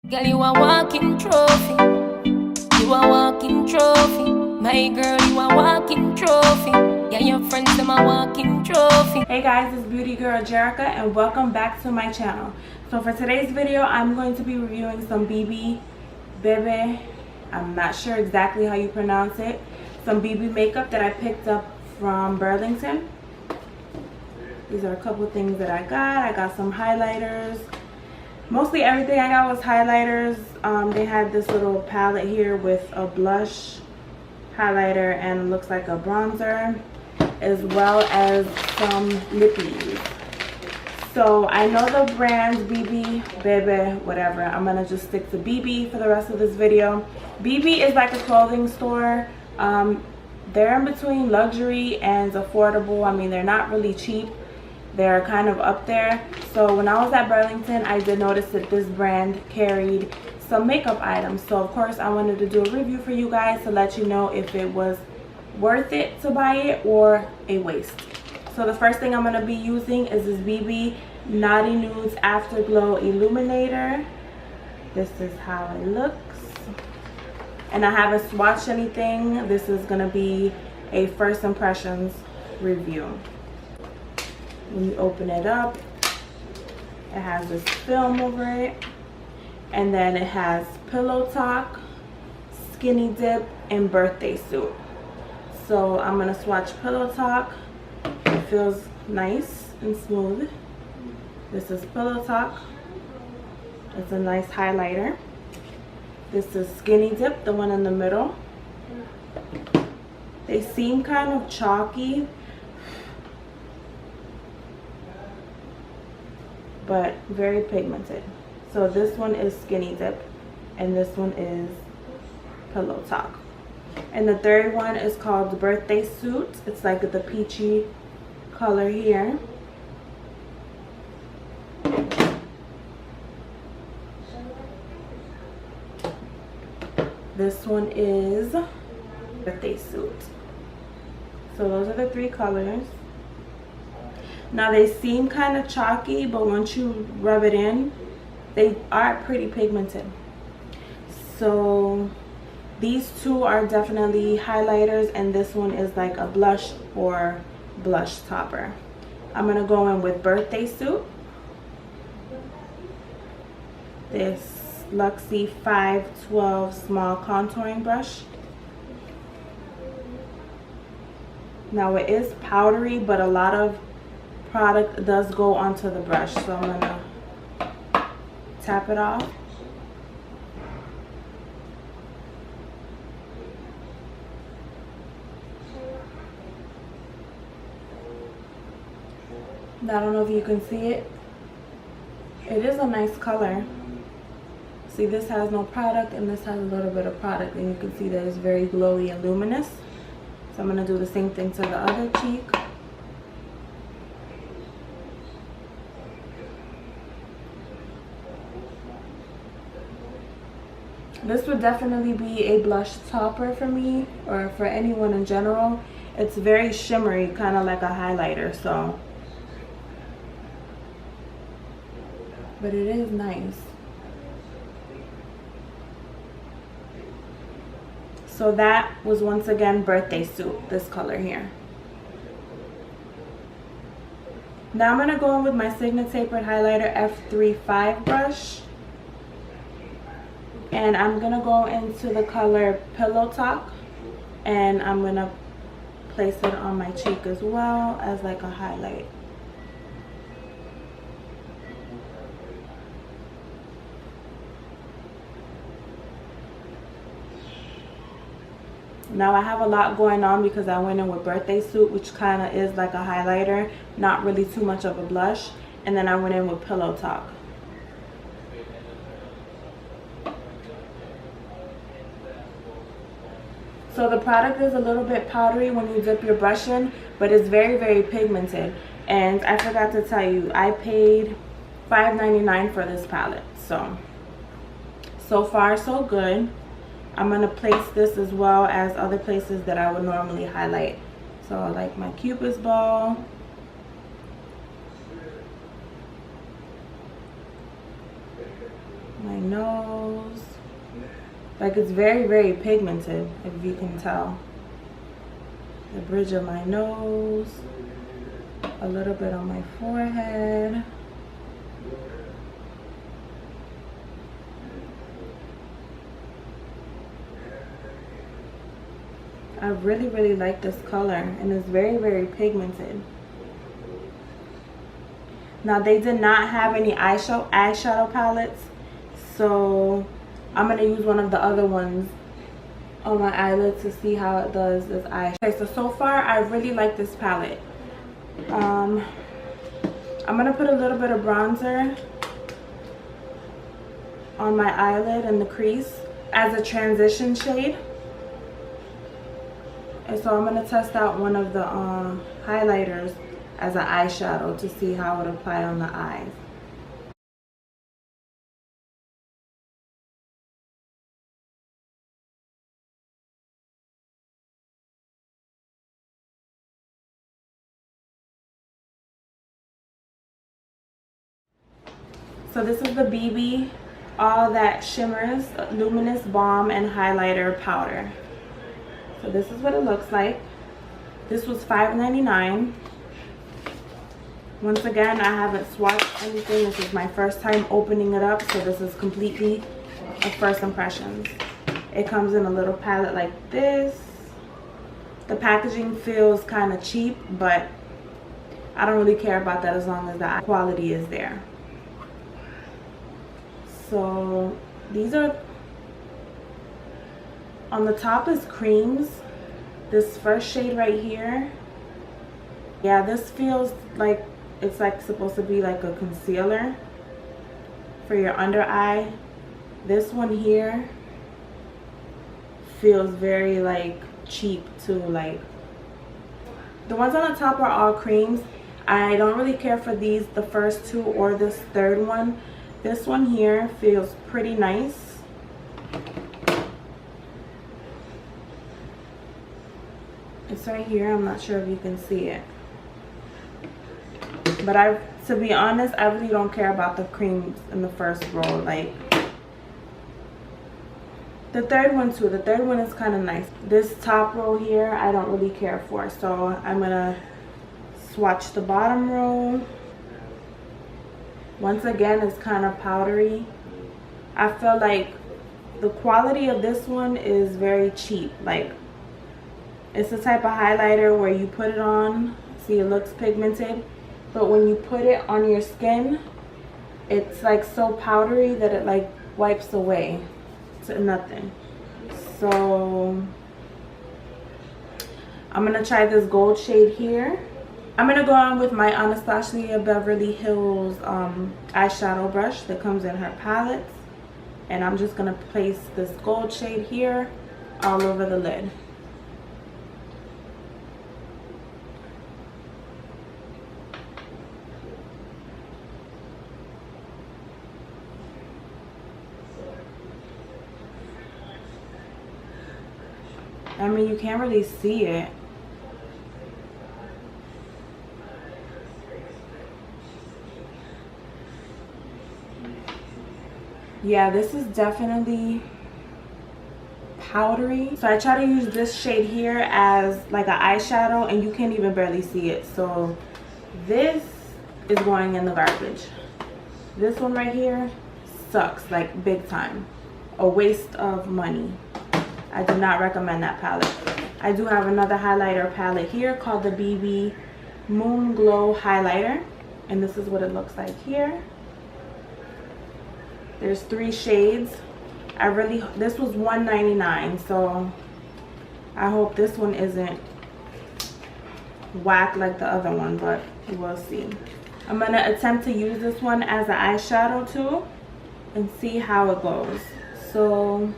Girl, you a walking trophy. You a walking trophy. My girl, you a walking trophy. Yeah, your friends, them a walking trophy. Hey guys, it's Beauty Girl Jerica and welcome back to my channel. So for today's video, I'm going to be reviewing some Bebe, I'm not sure exactly how you pronounce it, some Bebe makeup that I picked up from Burlington. These are a couple things that I got. I got some highlighters. Mostly everything I got was highlighters. They had this little palette here with a blush, highlighter, and looks like a bronzer, as well as some lippies. So I know the brands Bebe, whatever. I'm gonna just stick to Bebe for the rest of this video. Bebe is like a clothing store. They're in between luxury and affordable. I mean, they're not really cheap. They're kind of up there. So when I was at Burlington, I did notice that this brand carried some makeup items. So of course I wanted to do a review for you guys to let you know if it was worth it to buy it or a waste. So the first thing I'm going to be using is this Bebe Naughty Nudes Afterglow Illuminator. This is how it looks. And I haven't swatched anything. This is going to be a first impressions review. When you open it up, it has this film over it, and then it has Pillow Talk, Skinny Dip, and Birthday Suit. So I'm gonna swatch Pillow Talk. It feels nice and smooth. This is Pillow Talk. It's a nice highlighter. This is Skinny Dip, the one in the middle. They seem kind of chalky, but very pigmented. So this one is Skinny Dip and this one is Pillow Talk. And the third one is called the Birthday Suit. It's like the peachy color here. This one is Birthday Suit. So those are the three colors. Now they seem kind of chalky, but once you rub it in, they are pretty pigmented. So these two are definitely highlighters, and this one is like a blush or blush topper. I'm gonna go in with Birthday Suit. This Luxie 512 small contouring brush. Now it is powdery, but a lot of product does go onto the brush, so I'm gonna tap it off. I don't know if you can see it. It is a nice color. See, this has no product and this has a little bit of product, and you can see that it's very glowy and luminous. So I'm gonna do the same thing to the other cheek. This would definitely be a blush topper for me, or for anyone in general. It's very shimmery, kind of like a highlighter, so. But it is nice. So that was once again Birthday Suit, this color here. Now I'm gonna go in with my Sigma Tapered Highlighter F35 brush. And I'm gonna go into the color Pillow Talk, and I'm gonna place it on my cheek as well as like a highlight. Now I have a lot going on because I went in with Birthday Suit, which kind of is like a highlighter, not really too much of a blush, and then I went in with Pillow Talk. So the product is a little bit powdery when you dip your brush in, but it's very, very pigmented. And I forgot to tell you, I paid $5.99 for this palette. So far so good. I'm going to place this as well as other places that I would normally highlight. So like my Cupid's bow, my nose. Like, it's very, very pigmented, if you can tell. The bridge of my nose. A little bit on my forehead. I really, really like this color, and it's very, very pigmented. Now, they did not have any eyeshadow palettes, so I'm going to use one of the other ones on my eyelids to see how it does this eye. Okay, so far, I really like this palette. I'm going to put a little bit of bronzer on my eyelid and the crease as a transition shade. And so I'm going to test out one of the highlighters as an eyeshadow to see how it applies on the eyes. So this is the Bebe All That Shimmers Luminous Balm and Highlighter Powder. So this is what it looks like. This was $5.99. Once again, I haven't swatched anything. This is my first time opening it up, so this is completely a first impressions. It comes in a little palette like this. The packaging feels kind of cheap, but I don't really care about that as long as the quality is there. So these are, on the top is creams. This first shade right here, yeah, this feels like it's like supposed to be like a concealer for your under eye. This one here feels very like cheap too. Like, the ones on the top are all creams. I don't really care for these, the first two or this third one. This one here feels pretty nice. It's right here. I'm not sure if you can see it. But to be honest, I really don't care about the creams in the first row. Like, the third one too. The third one is kind of nice. This top row here, I don't really care for. So I'm gonna swatch the bottom row. Once again, it's kind of powdery. I feel like the quality of this one is very cheap. Like, it's the type of highlighter where you put it on, see, it looks pigmented, but when you put it on your skin, it's like so powdery that it like wipes away to nothing. So I'm gonna try this gold shade here. I'm gonna go on with my Anastasia Beverly Hills eyeshadow brush that comes in her palettes, and I'm just gonna place this gold shade here all over the lid. I mean, you can't really see it. Yeah, this is definitely powdery. So I try to use this shade here as like an eyeshadow, and you can't even barely see it. So this is going in the garbage. This one right here sucks, like big time. A waste of money. I do not recommend that palette. I do have another highlighter palette here called the Bebe Moonglow highlighter, and this is what it looks like here. There's 3 shades. This was $1.99, so I hope this one isn't whack like the other one, but we'll see. I'm gonna attempt to use this one as an eyeshadow too and see how it goes. So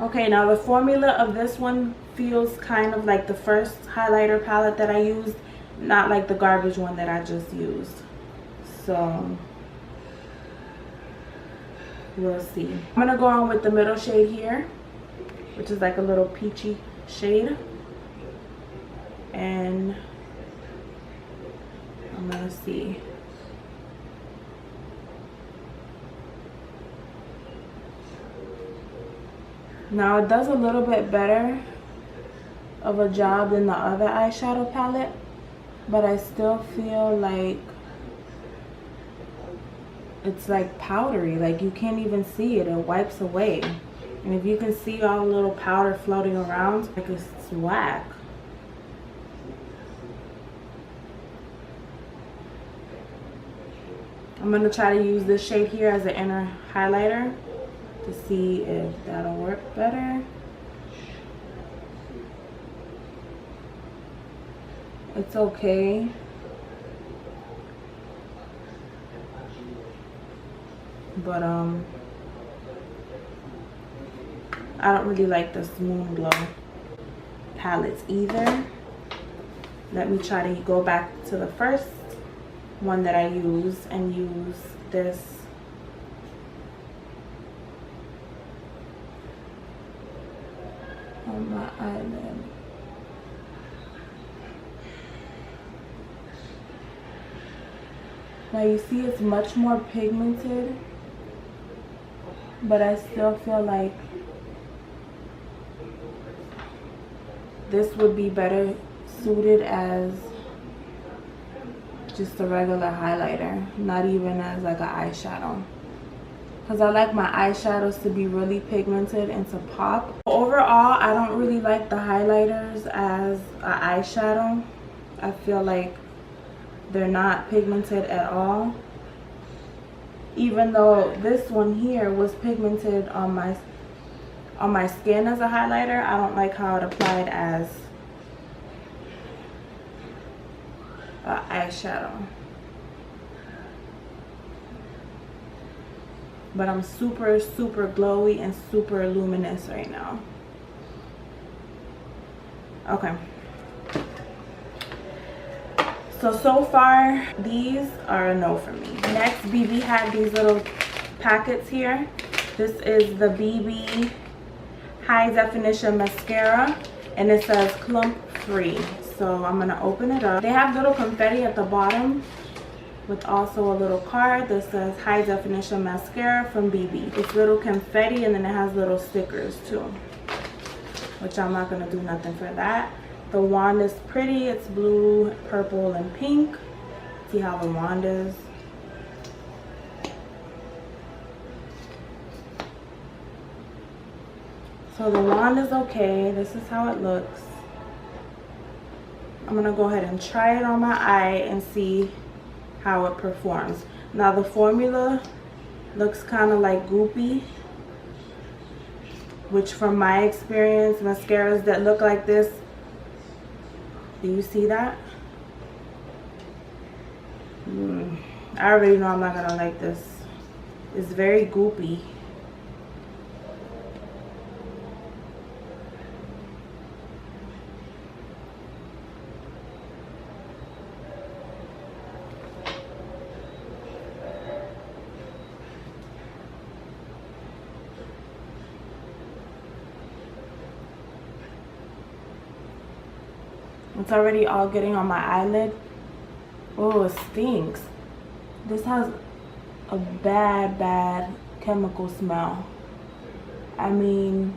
okay, now the formula of this one feels kind of like the first highlighter palette that I used, not like the garbage one that I just used. So we'll see. I'm gonna go on with the middle shade here, which is like a little peachy shade, and I'm gonna see. Now it does a little bit better of a job than the other eyeshadow palette, but I still feel like it's like powdery. Like you can't even see it. It wipes away. And if you can see all the little powder floating around, like it's whack. I'm going to try to use this shade here as an inner highlighter to see if that'll work better. It's okay. But I don't really like this Moonglow palettes either. Let me try to go back to the first one that I use and use this on my eyelid. Now you see it's much more pigmented, but I still feel like this would be better suited as just a regular highlighter, not even as like an eyeshadow, because I like my eyeshadows to be really pigmented and to pop. Overall, I don't really like the highlighters as an eyeshadow. I feel like they're not pigmented at all, even though this one here was pigmented on my skin as a highlighter. I don't like how it applied as eyeshadow. But I'm super glowy and super luminous right now. Okay, so far these are a no for me. Next, Bebe had these little packets here. This is the Bebe high definition mascara, and it says clump free. So I'm gonna open it up. They have little confetti at the bottom with also a little card that says high definition mascara from Bebe. It's little confetti, and then it has little stickers too, which I'm not gonna do nothing for that. The wand is pretty. It's blue, purple, and pink. See how the wand is? So the wand is okay. This is how it looks. I'm gonna go ahead and try it on my eye and see how it performs. Now the formula looks kind of like goopy, which from my experience, mascaras that look like this, do you see that? I already know I'm not gonna like this. It's very goopy. It's already all getting on my eyelid. Oh, it stinks. This has a bad chemical smell. I mean,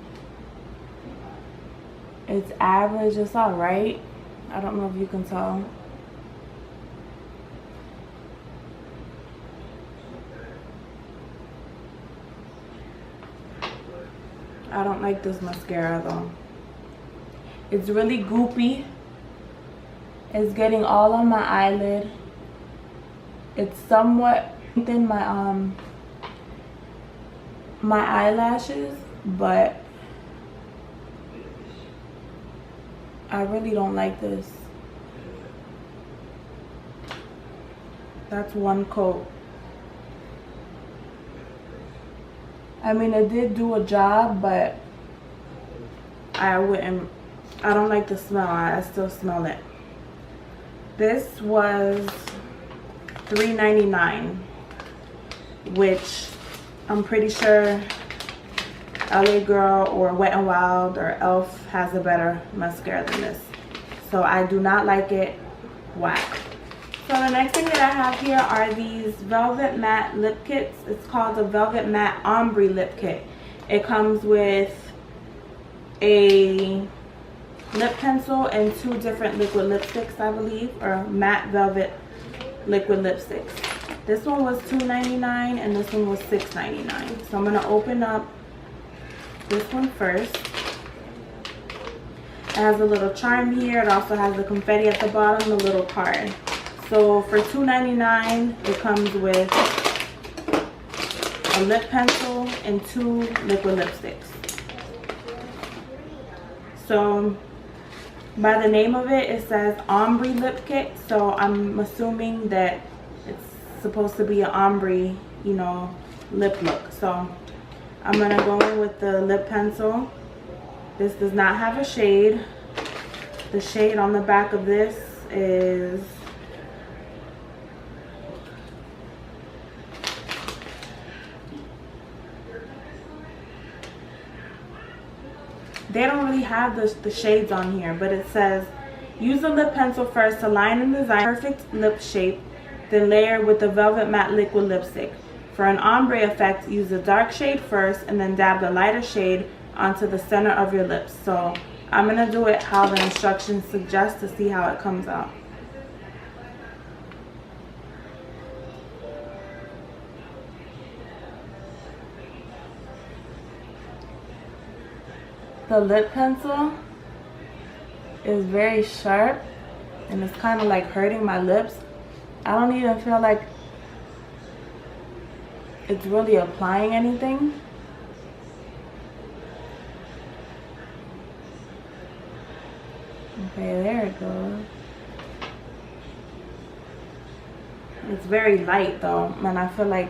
it's average, it's all right. I don't know if you can tell. I don't like this mascara though. It's really goopy. It's getting all on my eyelid. It's somewhat within my my eyelashes, but I really don't like this. That's one coat. I mean, it did do a job, but I don't like the smell. I still smell it. This was $3.99, which I'm pretty sure LA Girl or Wet n Wild or Elf has a better mascara than this. So I do not like it. Whack. So the next thing that I have here are these Velvet Matte lip kits. It's called the Velvet Matte Ombre lip kit. It comes with a lip pencil and 2 different liquid lipsticks, I believe, or matte velvet liquid lipsticks. This one was $2.99 and this one was $6.99. So I'm going to open up this one first. It has a little charm here. It also has the confetti at the bottom, the little card. So for $2.99, it comes with a lip pencil and 2 liquid lipsticks. So by the name of it, it says ombre lip kit. So I'm assuming that it's supposed to be an ombre, you know, lip look. So I'm gonna go in with the lip pencil. This does not have a shade. The shade on the back of this is they don't really have the shades on here, but it says use the lip pencil first to line and design perfect lip shape, then layer with the velvet matte liquid lipstick. For an ombre effect, use the dark shade first and then dab the lighter shade onto the center of your lips. So I'm going to do it how the instructions suggest to see how it comes out. The lip pencil is very sharp and it's kind of like hurting my lips. I don't even feel like it's really applying anything. Okay, there it goes. It's very light though, and I feel like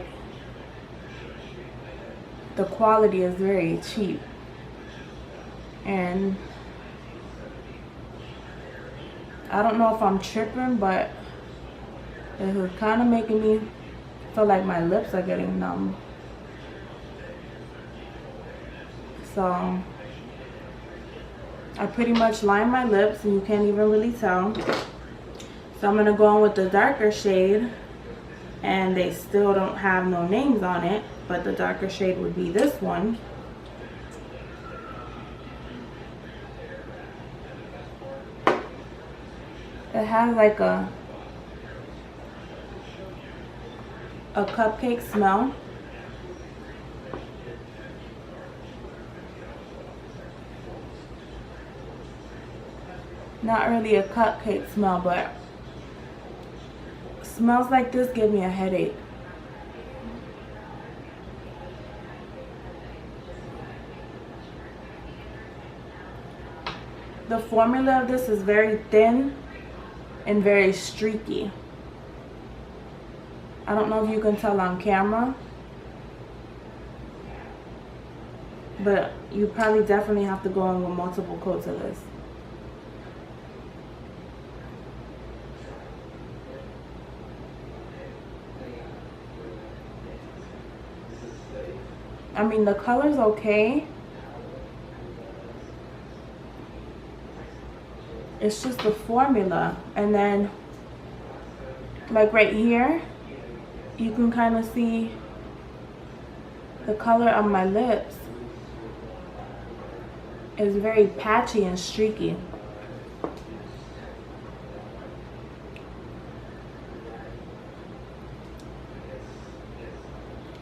the quality is very cheap. And I don't know if I'm tripping, but it was kind of making me feel like my lips are getting numb. So I pretty much line my lips and you can't even really tell. So I'm gonna go in with the darker shade, and they still don't have no names on it, but the darker shade would be this one. It has like a cupcake smell. Not really a cupcake smell, but smells like this give me a headache. The formula of this is very thin and very streaky. I don't know if you can tell on camera, but you probably definitely have to go in with multiple coats of this. I mean, the color's okay. It's just the formula. And then, like right here, you can kind of see the color of my lips is very patchy and streaky.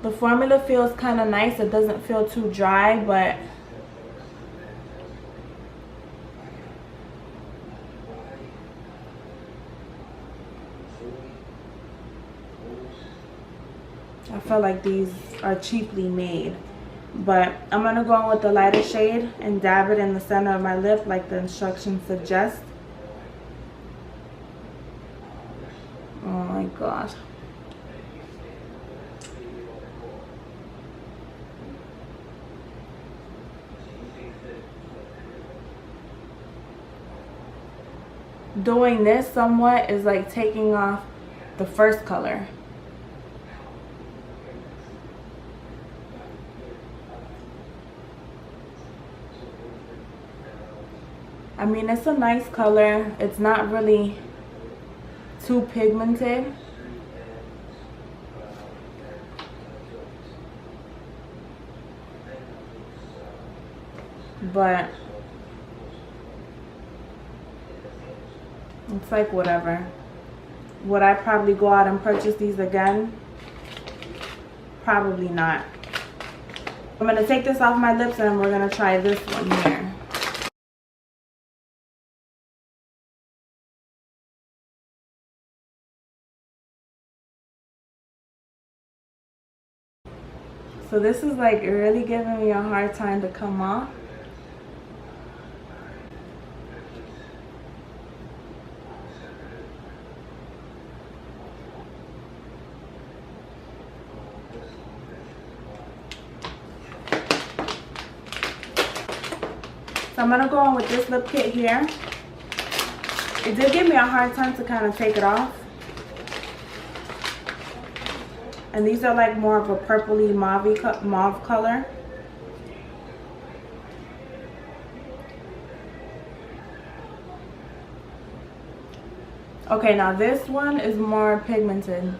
The formula feels kind of nice. It doesn't feel too dry, but I feel like these are cheaply made. But I'm going to go in with the lighter shade and dab it in the center of my lip like the instructions suggest. Oh my gosh. Doing this somewhat is like taking off the first color. I mean, it's a nice color. It's not really too pigmented. But It's like whatever. Would I probably go out and purchase these again? Probably not. I'm going to take this off my lips and we're going to try this one here. So this is like really giving me a hard time to come off. So I'm going to go on with this lip kit here. It did give me a hard time to kind of take it off. And these are like more of a purpley mauve color. Okay, now this one is more pigmented.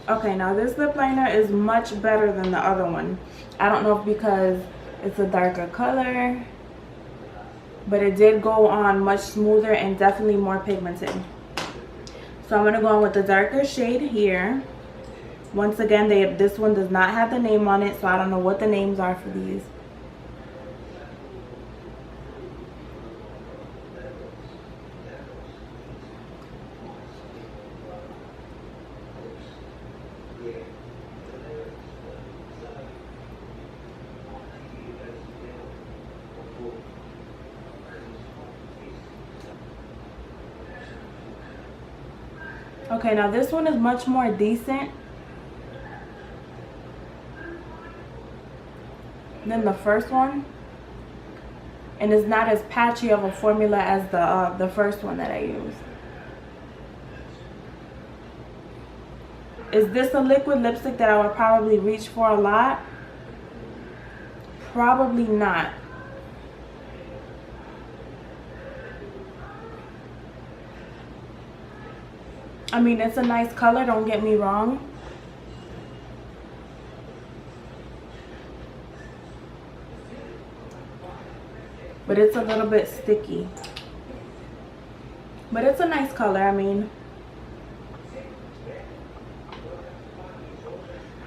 Okay, now this lip liner is much better than the other one. I don't know if because it's a darker color, but it did go on much smoother and definitely more pigmented. So I'm going to go on with the darker shade here. Once again, this one does not have the name on it, so I don't know what the names are for these. Okay, now this one is much more decent than the first one, and it's not as patchy of a formula as the first one that I used. Is this a liquid lipstick that I would probably reach for a lot? Probably not. I mean, it's a nice color, don't get me wrong. But it's a little bit sticky. But it's a nice color, I mean.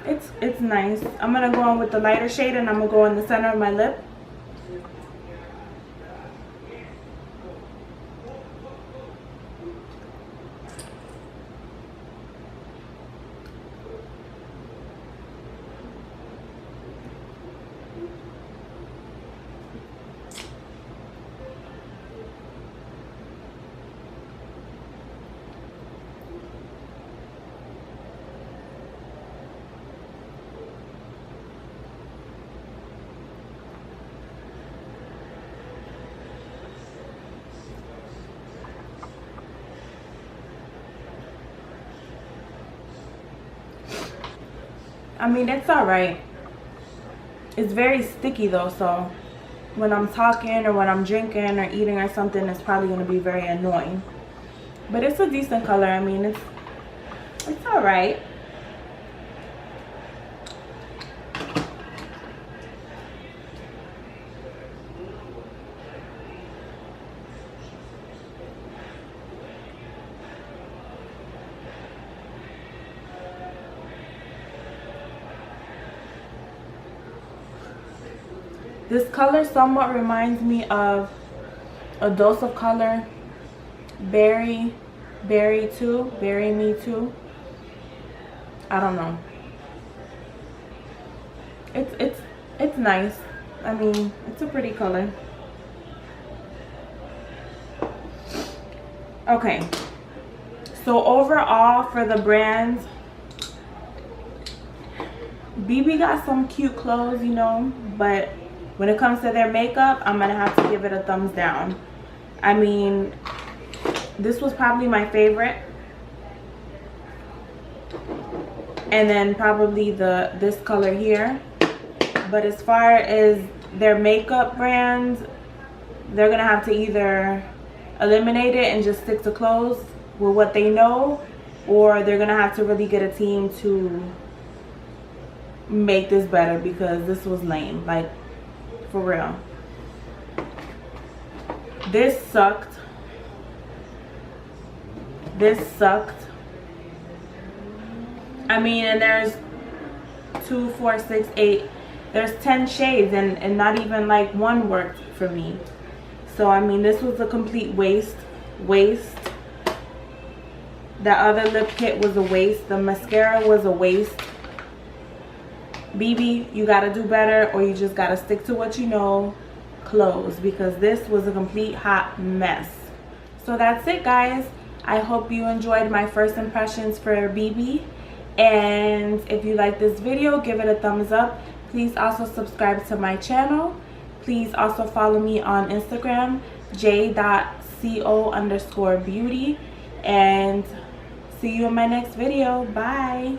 It's nice. I'm going to go on with the lighter shade and I'm going to go in the center of my lip. I mean, it's alright. It's very sticky though, so when I'm talking or when I'm drinking or eating or something, it's probably going to be very annoying. But it's a decent color. I mean, it's alright. This color somewhat reminds me of A Dose of Color, Berry Me Too. I don't know. It's nice. I mean, it's a pretty color. Okay. So overall for the brands, Bebe got some cute clothes, you know, but when it comes to their makeup, I'm gonna have to give it a thumbs down. I mean, this was probably my favorite, and then probably this color here. But as far as their makeup brands, they're gonna have to either eliminate it and just stick to clothes with what they know, or they're gonna have to really get a team to make this better, because this was lame, like, for real. This sucked. This sucked. I mean, and there's 2, 4, 6, 8. There's 10 shades, and not even like one worked for me. So I mean, this was a complete waste. The other lip kit was a waste. The mascara was a waste. Bebe, you gotta do better, or you just gotta stick to what you know, clothes, because this was a complete hot mess. So that's it, guys. I hope you enjoyed my first impressions for Bebe, and if you like this video, give it a thumbs up. Please also subscribe to my channel. Please also follow me on Instagram, j.co_beauty, and see you in my next video. Bye.